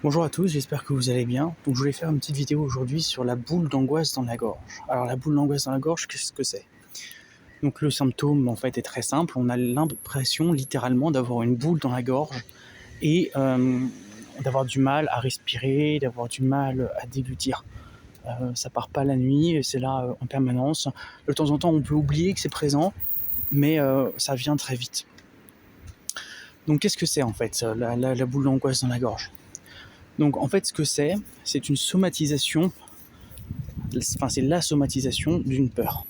Bonjour à tous, j'espère que vous allez bien. Donc je voulais faire une petite vidéo aujourd'hui sur la boule d'angoisse dans la gorge. Alors la boule d'angoisse dans la gorge, qu'est-ce que c'est? Donc le symptôme en fait est très simple, on a l'impression littéralement d'avoir une boule dans la gorge et d'avoir du mal à respirer, d'avoir du mal à déglutir. Ça part pas la nuit, c'est là en permanence. De temps en temps on peut oublier que c'est présent, mais ça vient très vite. Donc qu'est-ce que c'est en fait la boule d'angoisse dans la gorge? Donc en fait ce que c'est une somatisation, c'est la somatisation d'une peur.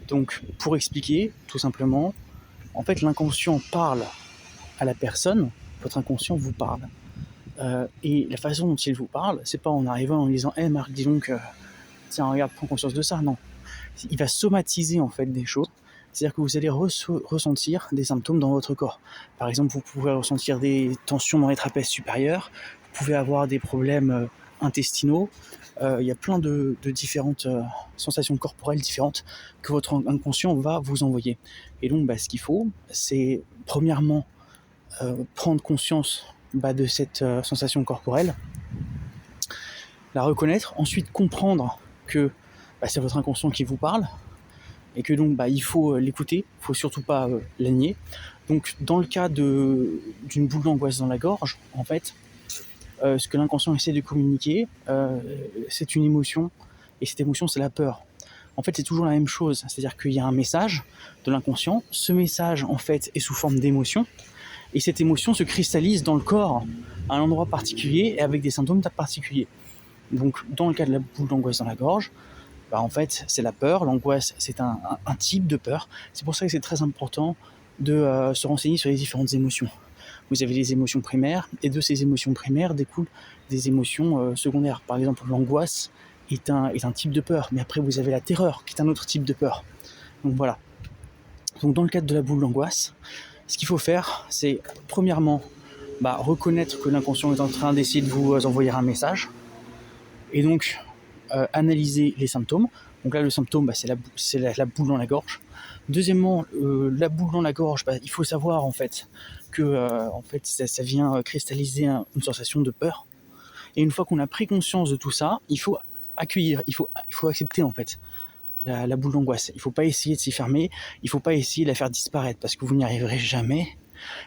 Donc pour expliquer tout simplement, en fait l'inconscient parle à la personne, votre inconscient vous parle. Et la façon dont il vous parle, c'est pas en arrivant en disant hey Marc, dis donc, tiens regarde, prends conscience de ça, non. Il va somatiser en fait des choses, c'est-à-dire que vous allez ressentir des symptômes dans votre corps. Par exemple, vous pouvez ressentir des tensions dans les trapèzes supérieurs, vous pouvez avoir des problèmes intestinaux, il y a plein de différentes sensations corporelles différentes que votre inconscient va vous envoyer. Et donc ce qu'il faut, c'est premièrement prendre conscience de cette sensation corporelle, la reconnaître, ensuite comprendre que c'est votre inconscient qui vous parle, et que donc il faut l'écouter, il ne faut surtout pas la nier. Donc dans le cas d'une boule d'angoisse dans la gorge, en fait, ce que l'inconscient essaie de communiquer, c'est une émotion, et cette émotion c'est la peur. En fait c'est toujours la même chose, c'est-à-dire qu'il y a un message de l'inconscient, ce message en fait est sous forme d'émotion, et cette émotion se cristallise dans le corps à un endroit particulier et avec des symptômes particuliers. Donc dans le cas de la boule d'angoisse dans la gorge, en fait c'est la peur, l'angoisse c'est un type de peur, c'est pour ça que c'est très important de se renseigner sur les différentes émotions. Vous avez les émotions primaires, et de ces émotions primaires découlent des émotions secondaires. Par exemple, l'angoisse est un type de peur, mais après vous avez la terreur, qui est un autre type de peur. Donc voilà. Donc dans le cadre de la boule d'angoisse, ce qu'il faut faire, c'est premièrement reconnaître que l'inconscient est en train d'essayer de vous envoyer un message, et donc analyser les symptômes. Donc là, le symptôme, c'est la boule dans la gorge. Deuxièmement, la boule dans la gorge, il faut savoir en fait que ça vient cristalliser une sensation de peur. Et une fois qu'on a pris conscience de tout ça, il faut accueillir, il faut accepter en fait la boule d'angoisse. Il ne faut pas essayer de s'y fermer, il ne faut pas essayer de la faire disparaître, parce que vous n'y arriverez jamais.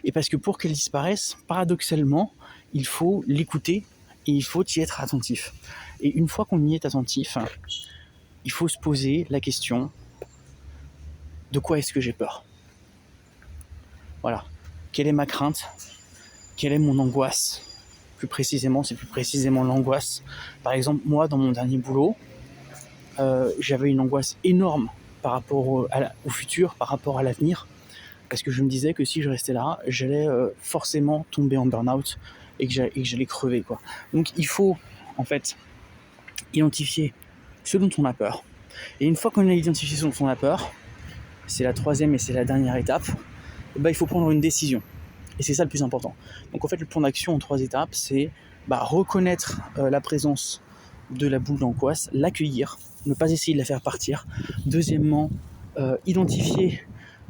Et parce que pour qu'elle disparaisse, paradoxalement, il faut l'écouter et il faut y être attentif. Et une fois qu'on y est attentif, il faut se poser la question: de quoi est-ce que j'ai peur? Voilà. Quelle est ma crainte? Quelle est mon angoisse? Plus précisément, c'est plus précisément l'angoisse. Par exemple, moi, dans mon dernier boulot, j'avais une angoisse énorme par rapport au futur, par rapport à l'avenir, parce que je me disais que si je restais là, j'allais forcément tomber en burn-out et que j'allais crever, quoi. Donc il faut, en fait, identifier ce dont on a peur. Et une fois qu'on a identifié ce dont on a peur, c'est la troisième et c'est la dernière étape, il faut prendre une décision. Et c'est ça le plus important. Donc en fait, le plan d'action en 3 étapes, c'est reconnaître la présence de la boule d'angoisse, l'accueillir, ne pas essayer de la faire partir. Deuxièmement, identifier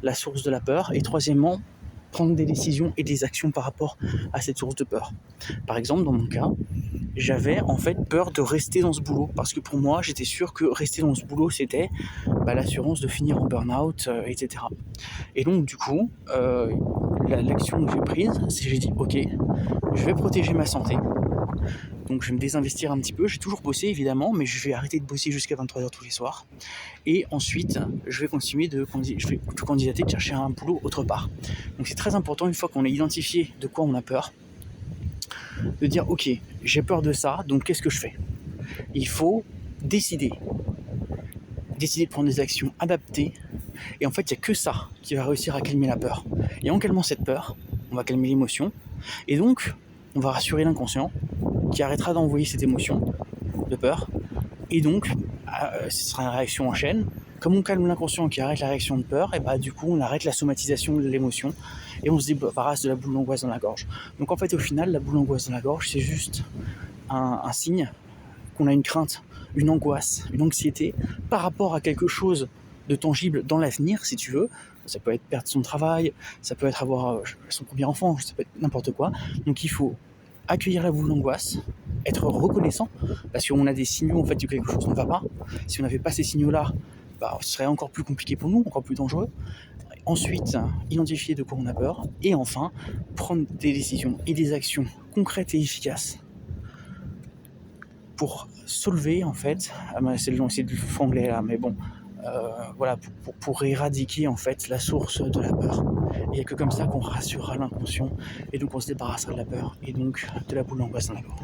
la source de la peur. Et troisièmement, prendre des décisions et des actions par rapport à cette source de peur. Par exemple, dans mon cas, j'avais en fait peur de rester dans ce boulot, parce que pour moi, j'étais sûr que rester dans ce boulot, c'était l'assurance de finir en burn-out, etc. Et donc du coup, l'action que j'ai prise, c'est que j'ai dit ok, je vais protéger ma santé, donc je vais me désinvestir un petit peu. J'ai toujours bossé évidemment, mais je vais arrêter de bosser jusqu'à 23h tous les soirs, et ensuite je vais continuer de candidater, de chercher un boulot autre part. Donc c'est très important, une fois qu'on a identifié de quoi on a peur, de dire ok, j'ai peur de ça, donc qu'est-ce que je fais? Il faut décider de prendre des actions adaptées. Et en fait, il n'y a que ça qui va réussir à calmer la peur. Et en calmant cette peur, on va calmer l'émotion. Et donc, on va rassurer l'inconscient qui arrêtera d'envoyer cette émotion de peur. Et donc, ce sera une réaction en chaîne. Comme on calme l'inconscient qui arrête la réaction de peur, et du coup, on arrête la somatisation de l'émotion et on se débarrasse de la boule d'angoisse dans la gorge. Donc en fait, au final, la boule d'angoisse dans la gorge, c'est juste un signe qu'on a une crainte, une angoisse, une anxiété par rapport à quelque chose de tangible dans l'avenir, si tu veux. Ça peut être perdre son travail, ça peut être avoir son premier enfant, ça peut être n'importe quoi. Donc il faut accueillir la boule d'angoisse, être reconnaissant, parce qu'on a des signaux en fait que quelque chose ne va pas. Si on n'avait pas ces signaux-là, ce serait encore plus compliqué pour nous, encore plus dangereux. Ensuite, identifier de quoi on a peur, et enfin, prendre des décisions et des actions concrètes et efficaces pour soulever en fait, c'est long essayer de le franglais là, mais bon, voilà, pour éradiquer en fait la source de la peur. Il n'y a que comme ça qu'on rassurera l'inconscient, et donc on se débarrassera de la peur, et donc de la boule d'angoisse dans la gorge.